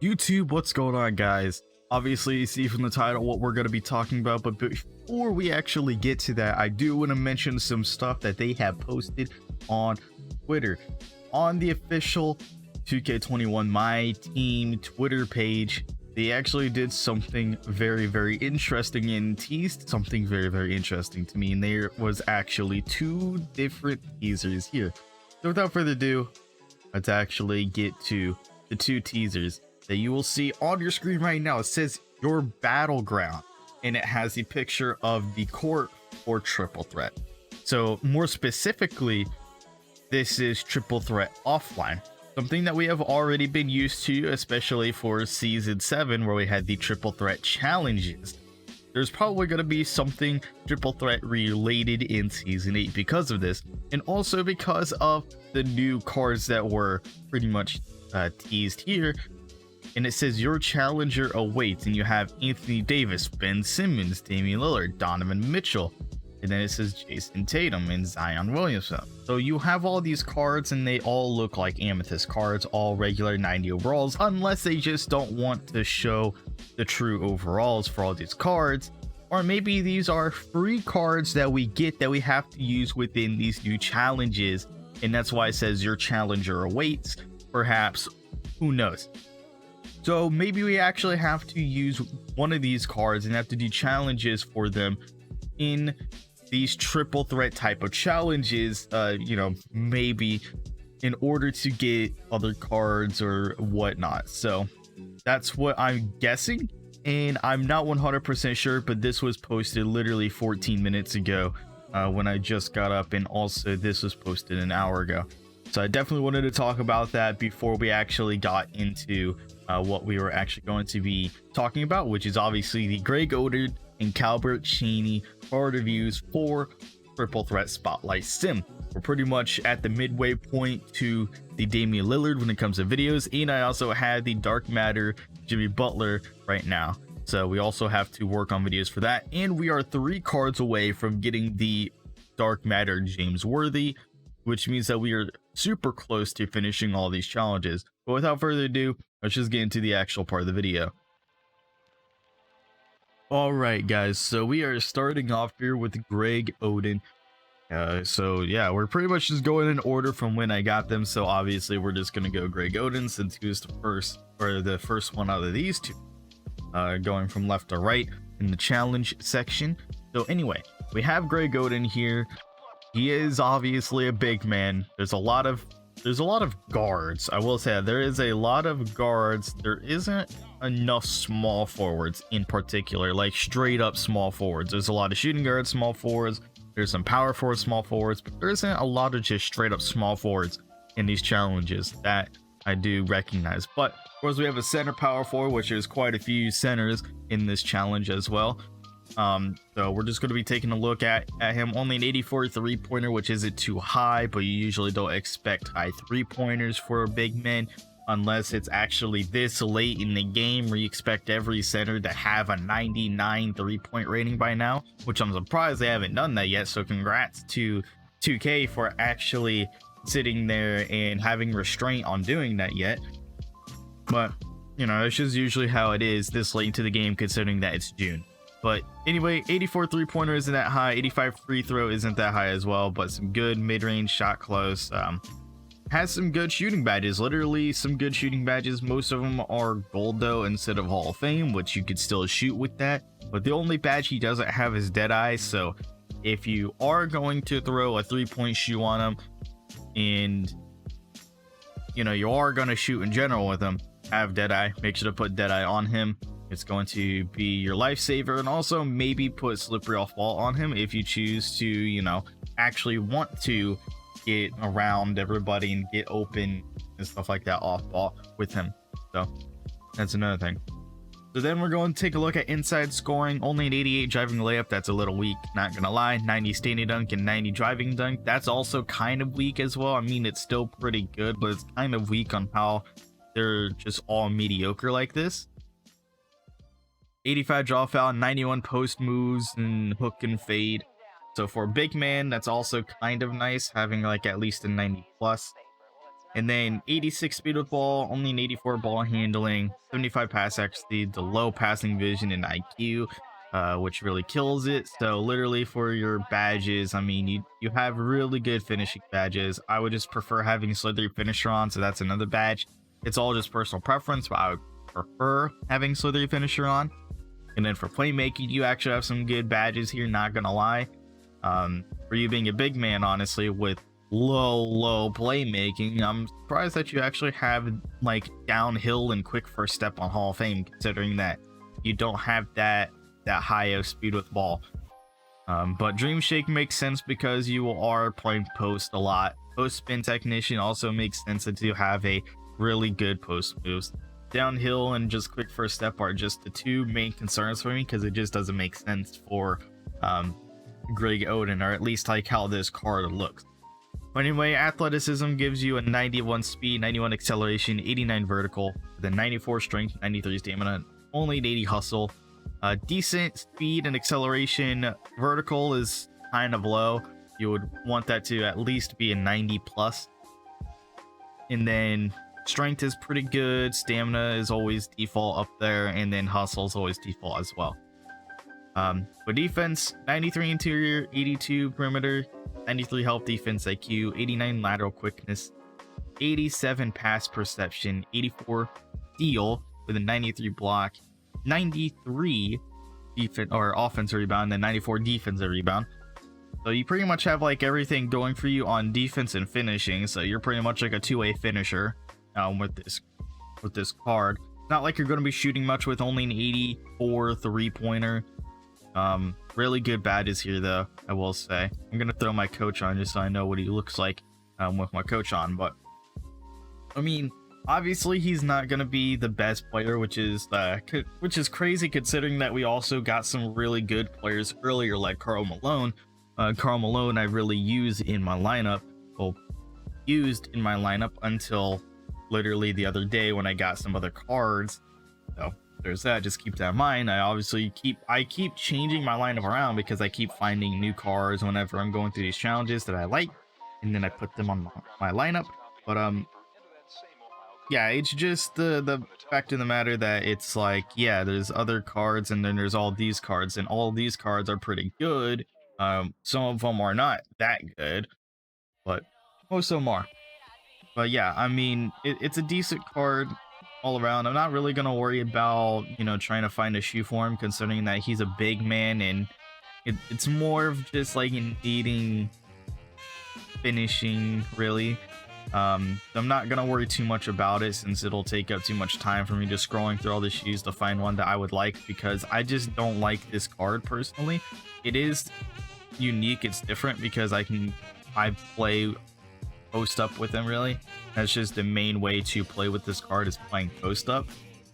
YouTube, what's going on, guys? Obviously, you see from the title what we're going to be talking about, but before we actually get to that, I do want to mention some stuff that they have posted on Twitter. On the official 2K21 My Team Twitter page, they actually did something very interesting and teased something very interesting to me, and there was actually two different teasers here. So without further ado, let's actually get to the two teasers that you will see on your screen right now. It says your battleground, and it has the picture of the court for triple threat. So more specifically, this is triple threat offline, something that we have already been used to, especially for season 7 where we had the triple threat challenges. There's probably going to be something triple threat related in season 8 because of this, and also because of the new cards that were pretty much teased here. And it says your challenger awaits, and you have Anthony Davis, Ben Simmons, Damian Lillard, Donovan Mitchell, and then it says Jason Tatum and Zion Williamson. So you have all these cards, and they all look like amethyst cards, all regular 90 overalls, unless they just don't want to show the true overalls for all these cards. Or maybe these are free cards that we get that we have to use within these new challenges, and that's why it says your challenger awaits. Perhaps, who knows? So maybe we actually have to use one of these cards and have to do challenges for them in these triple threat type of challenges, maybe in order to get other cards or whatnot. So that's what I'm guessing, and I'm not 100% sure, but this was posted literally 14 minutes ago when I just got up, and also this was posted an hour ago. So I definitely wanted to talk about that before we actually got into what we were actually going to be talking about, which is obviously the Greg Oden and Calbert Cheaney card reviews for Triple Threat Spotlight Sim. We're pretty much at the midway point to the Damian Lillard when it comes to videos, and I also had the Dark Matter Jimmy Butler right now. So we also have to work on videos for that, and we are 3 cards away from getting the Dark Matter James Worthy, which means that we are super close to finishing all these challenges. But without further ado, let's just get into the actual part of the video. Alright guys, so we are starting off here with Greg Oden. So yeah, we're pretty much just going in order from when I got them. So obviously we're just gonna go Greg Oden since he was the first one out of these two. Going from left to right in the challenge section. So anyway, we have Greg Oden here. He is obviously a big man. There's a lot of guards. I will say that there is a lot of guards. There isn't enough small forwards in particular, like straight up small forwards. There's a lot of shooting guards, small forwards. There's some power forwards, small forwards, but there isn't a lot of just straight up small forwards in these challenges that I do recognize. But of course we have a center power forward, which is quite a few centers in this challenge as well. So we're just going to be taking a look at him. Only an 84 3-pointer, which isn't too high, but you usually don't expect high 3-pointers for big men unless it's actually this late in the game where you expect every center to have a 99 3-point rating by now, which I'm surprised they haven't done that yet. So congrats to 2K for actually sitting there and having restraint on doing that yet. But you know, it's just usually how it is this late into the game, considering that it's June. But anyway, 84 3-pointer isn't that high, 85 free throw isn't that high as well, but some good mid-range shot close. Has some good shooting badges, literally some good shooting badges. Most of them are gold though instead of Hall of Fame, which you could still shoot with that. But the only badge he doesn't have is Deadeye. So if you are going to throw a 3-point shoe on him, and you know you are going to shoot in general with him, have Deadeye. Make sure to put Deadeye on him. It's going to be your lifesaver, and also maybe put Slippery Off Ball on him if you choose to, you know, actually want to get around everybody and get open and stuff like that off ball with him. So that's another thing. So then we're going to take a look at inside scoring. Only an 88 driving layup. That's a little weak, not gonna lie. 90 standing dunk and 90 driving dunk. That's also kind of weak as well. I mean, it's still pretty good, but it's kind of weak on how they're just all mediocre like this. 85 draw foul, 91 post moves and hook and fade. So for a big man, that's also kind of nice, having like at least a 90 plus. And then 86 speed with ball, only an 84 ball handling, 75 pass accuracy, the low passing vision and IQ, which really kills it. So literally for your badges, I mean, you have really good finishing badges. I would just prefer having slithery finisher on, so that's another badge. It's all just personal preference, but I would prefer having slithery finisher on. And then for playmaking, you actually have some good badges here, not gonna lie. For you being a big man, honestly, with low playmaking, I'm surprised that you actually have like downhill and quick first step on Hall of Fame, considering that you don't have that high of speed with ball. But Dream Shake makes sense because you are playing post a lot. Post spin technician also makes sense that you have a really good post moves. Downhill and just quick first step are just the two main concerns for me, because it just doesn't make sense for Greg Oden, or at least like how this card looks. But anyway, athleticism gives you a 91 speed, 91 acceleration, 89 vertical, then 94 strength, 93 stamina, only an 80 hustle. Decent speed and acceleration. Vertical is kind of low. You would want that to at least be a 90 plus. And then strength is pretty good. Stamina is always default up there, and then hustle is always default as well. For defense, 93 interior, 82 perimeter, 93 health defense IQ, 89 lateral quickness, 87 pass perception, 84 steal with a 93 block, 93 defense or offensive rebound, then 94 defensive rebound. So you pretty much have like everything going for you on defense and finishing. So you're pretty much like a two-way finisher with this card. Not like you're going to be shooting much with only an 84 three-pointer. Really good badges here though, I will say. I'm gonna throw my coach on just so I know what he looks like with my coach on. But I mean, obviously he's not gonna be the best player, which is crazy considering that we also got some really good players earlier like Karl Malone. Karl Malone I really used in my lineup until literally the other day when I got some other cards. So there's that. Just keep that in mind. I keep changing my lineup around because I keep finding new cards whenever I'm going through these challenges that I like, and then I put them on my lineup. But yeah, it's just the fact of the matter that it's like, yeah, there's other cards and then there's all these cards, and all these cards are pretty good. Some of them are not that good, but most of them are. But yeah, I mean, it's a decent card all around. I'm not really gonna worry about, trying to find a shoe for him, considering that he's a big man, and it's more of just like needing finishing, really. I'm not gonna worry too much about it, since it'll take up too much time for me just scrolling through all the shoes to find one that I would like, because I just don't like this card personally. It is unique, it's different because I play post up with him. Really, that's just the main way to play with this card, is playing post up,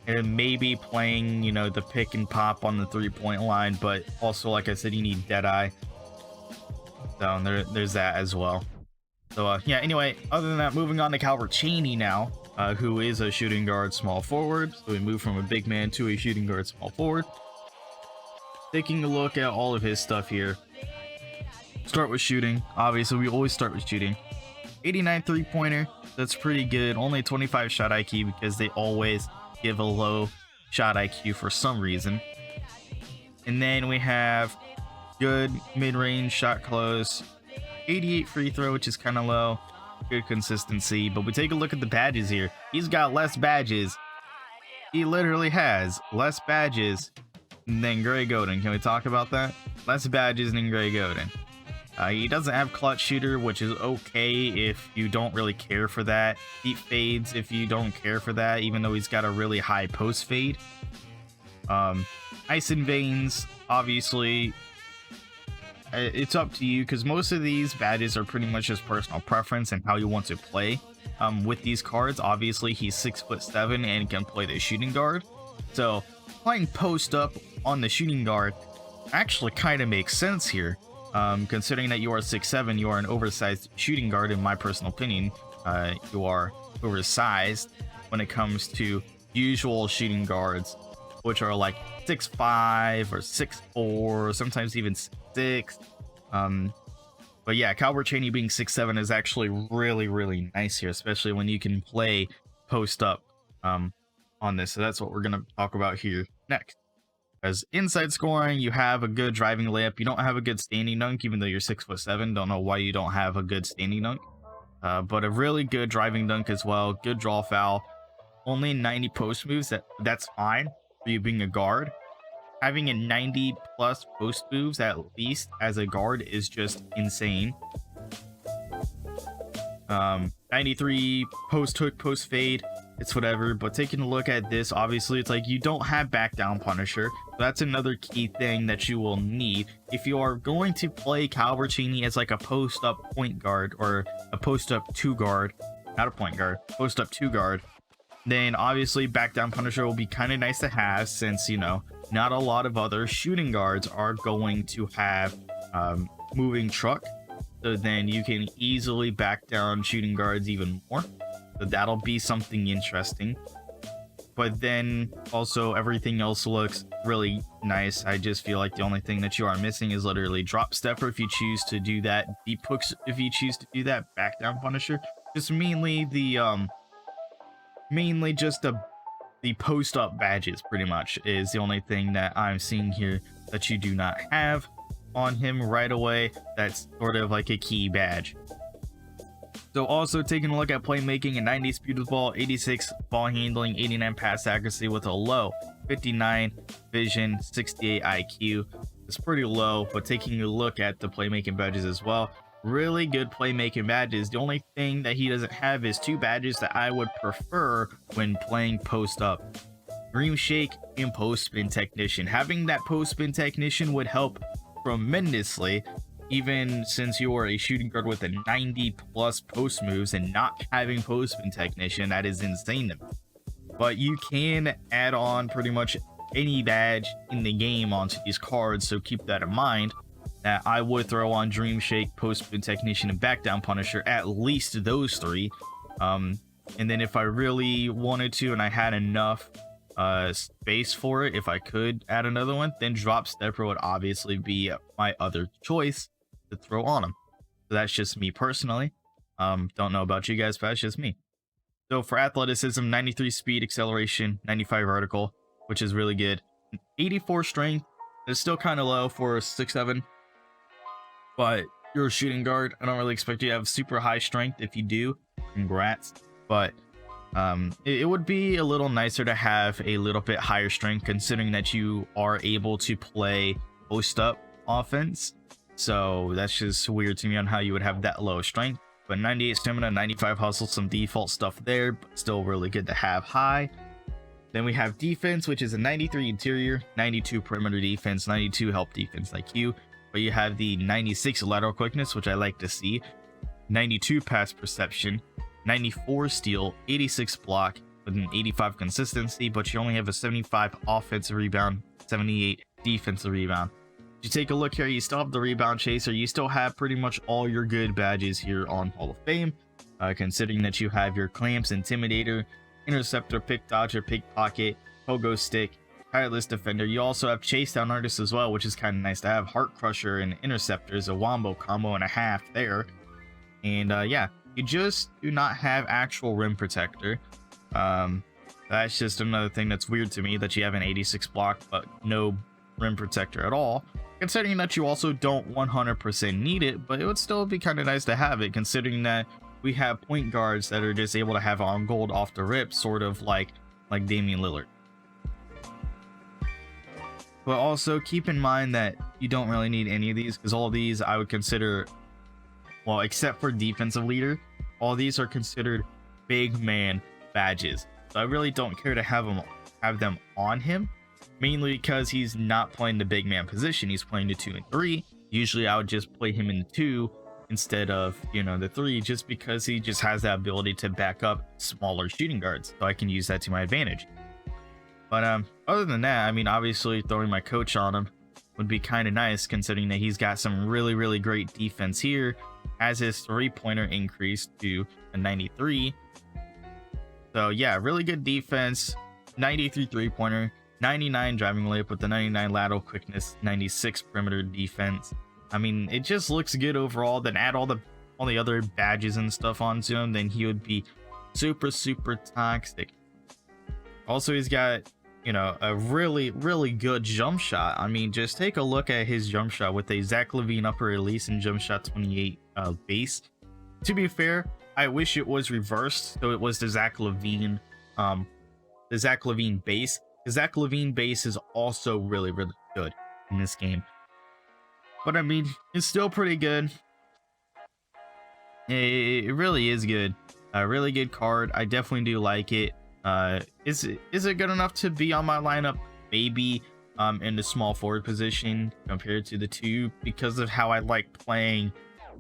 and maybe playing the pick and pop on the 3-point line. But also, like I said, you need Deadeye, so there's that as well. So yeah, anyway, other than that, moving on to Calbert Cheaney now, who is a shooting guard small forward. So we move from a big man to a shooting guard small forward. Taking a look at all of his stuff here, start with shooting. Obviously we always start with shooting. 89 three-pointer, that's pretty good. Only 25 shot IQ, because they always give a low shot IQ for some reason. And then we have good mid-range shot close, 88 free throw, which is kind of low, good consistency. But we take a look at the badges here. He's got less badges. He literally has less badges than Greg Oden. Can we talk about that? Less badges than Greg Oden. He doesn't have clutch shooter, which is okay if you don't really care for that. Deep fades if you don't care for that, even though he's got a really high post fade. Ice and veins, obviously, it's up to you, because most of these badges are pretty much just personal preference and how you want to play with these cards. Obviously, he's 6'7" and can play the shooting guard, so playing post up on the shooting guard actually kind of makes sense here. Considering that you are 6'7", you are an oversized shooting guard, in my personal opinion. You are oversized when it comes to usual shooting guards, which are like 6'5" or 6'4", sometimes even 6'6". But yeah, Calbert Cheaney being 6'7" is actually really nice here, especially when you can play post up on this. So that's what we're going to talk about here next. As inside scoring, you have a good driving layup. You don't have a good standing dunk, even though you're 6'7". Don't know why you don't have a good standing dunk. But a really good driving dunk as well. Good draw foul. Only 90 post moves. That's fine for you being a guard. Having a 90 plus post moves at least as a guard is just insane. 93 post hook, post fade, it's whatever. But taking a look at this, obviously it's like you don't have back down punisher. So that's another key thing that you will need if you are going to play Calbert Cheaney as like a post up point guard or a post up two guard, not a point guard, post up two guard. Then obviously back down punisher will be kind of nice to have, since, you know, not a lot of other shooting guards are going to have moving truck. So then you can easily back down shooting guards even more. So that'll be something interesting. But then also everything else looks really nice. I just feel like the only thing that you are missing is literally drop stepper if you choose to do that, deep hooks if you choose to do that, back down punisher. Just mainly the the post up badges pretty much is the only thing that I'm seeing here that you do not have on him right away. That's sort of like a key badge. So also taking a look at playmaking, a 90 speed with ball, 86 ball handling, 89 pass accuracy with a low 59 vision, 68 IQ. It's pretty low, but taking a look at the playmaking badges as well, really good playmaking badges. The only thing that he doesn't have is two badges that I would prefer when playing post up: Dream Shake and Post Spin Technician. Having that post spin technician would help tremendously, even since you are a shooting guard with a 90 plus post moves, and not having post spin technician, that is insane to me. But you can add on pretty much any badge in the game onto these cards, so keep that in mind. That I would throw on Dream Shake, Post Spin Technician, and Back Down Punisher, at least those three. And then if I really wanted to and I had enough space for it, if I could add another one, then Drop Stepper would obviously be my other choice to throw on them. So that's just me personally. Don't know about you guys, but that's just me. So for athleticism, 93 speed, acceleration, 95 vertical, which is really good. 84 strength is still kind of low for 6'7", but you're a shooting guard. I don't really expect you to have super high strength. If you do, congrats. But it would be a little nicer to have a little bit higher strength, considering that you are able to play post up offense. So that's just weird to me on how you would have that low strength. But 98 stamina, 95 hustle, some default stuff there, but still really good to have high. Then we have defense, which is a 93 interior, 92 perimeter defense, 92 help defense IQ. But you have the 96 lateral quickness, which I like to see, 92 pass perception, 94 steal, 86 block with an 85 consistency, but you only have a 75 offensive rebound, 78 defensive rebound. If you take a look here, you still have the rebound chaser. You still have pretty much all your good badges here on Hall of Fame, considering that you have your clamps, intimidator, interceptor, pick dodger, pickpocket, pogo stick, tireless defender. You also have chase down artist as well, which is kind of nice to have. Heart crusher and interceptor is a wombo combo and a half there. And yeah, you just do not have actual rim protector. That's just another thing that's weird to me, that you have an 86 block but no rim protector at all, considering that you also don't 100% need it. But it would still be kind of nice to have it, considering that we have point guards that are just able to have on gold off the rip, sort of like Damian Lillard. But also keep in mind that you don't really need any of these, because all of these I would consider, well, except for defensive leader, all these are considered big man badges. So I really don't care to have them on him, mainly because he's not playing the big man position. He's playing the 2 and 3. Usually I would just play him in 2 instead of, you know, the 3, just because he just has that ability to back up smaller shooting guards, so I can use that to my advantage. But other than that, I mean, obviously throwing my coach on him would be kind of nice, considering that he's got some really great defense here, as his 3-pointer increased to a 93. So yeah, really good defense, 93 3-pointer, 99 driving layup with the 99 lateral quickness, 96 perimeter defense, I mean, it just looks good overall. Then add all the other badges and stuff onto him, then he would be super toxic. Also, he's got, you know, a really good jump shot. I mean, just take a look at his jump shot with a Zach LaVine upper release and jump shot 28 base. To be fair, I wish it was reversed, so it was the Zach LaVine base. The Zach LaVine base is also really good in this game. But I mean, it's still pretty good. It really is good. A really good card. I definitely do like it. Is it good enough to be on my lineup? Maybe in the small forward position compared to the two, because of how I like playing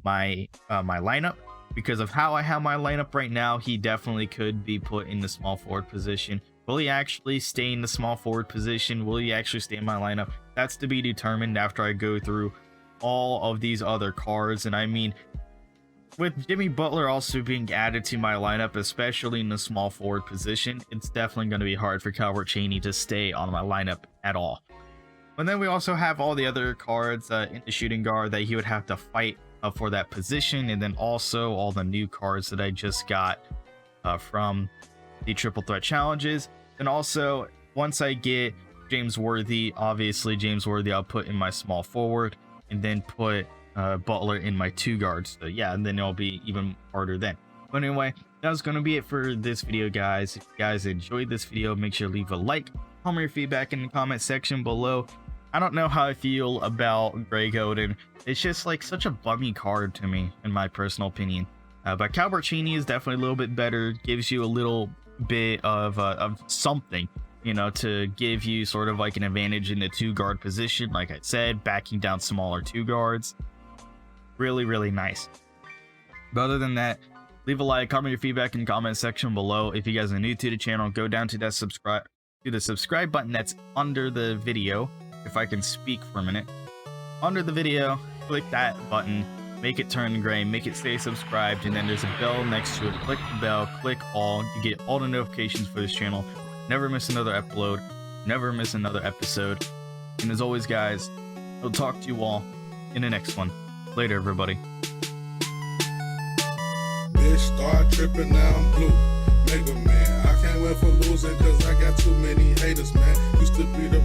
my my lineup. Because of how I have my lineup right now, he definitely could be put in the small forward position. Will he actually stay in the small forward position? Will he actually stay in my lineup? That's to be determined after I go through all of these other cards. And I mean, with Jimmy Butler also being added to my lineup, especially in the small forward position, it's definitely going to be hard for Calbert Cheaney to stay on my lineup at all. And then we also have all the other cards in the shooting guard that he would have to fight for that position, and then also all the new cards that I just got from the triple threat challenges. And also, once I get James Worthy, obviously James Worthy I'll put in my small forward, and then put Butler in my two guards. So yeah, and then it'll be even harder then. But anyway, that's going to be it for this video, guys. If you guys enjoyed this video, make sure to leave a like, comment your feedback in the comment section below. I don't know how I feel about Greg Oden. It's just like such a bummy card to me, in my personal opinion. But Calbert Cheaney is definitely a little bit better. Gives you a little bit of something, you know, to give you sort of like an advantage in the two guard position. Like I said, backing down smaller two guards. Really nice. But other than that, leave a like, comment your feedback in the comment section below. If you guys are new to the channel, go down to that subscribe button that's under the video. If I can speak for a minute, under the video, click that button, make it turn gray, make it stay subscribed, and then there's a bell next to it. Click the bell, click all, you get all the notifications for this channel. Never miss another upload, never miss another episode. And as always, guys, I'll talk to you all in the next one. Later, everybody. Bitch, start tripping, now I'm blue. Mega man, I can't wait for losing, cause I got too many haters, man. Used to be the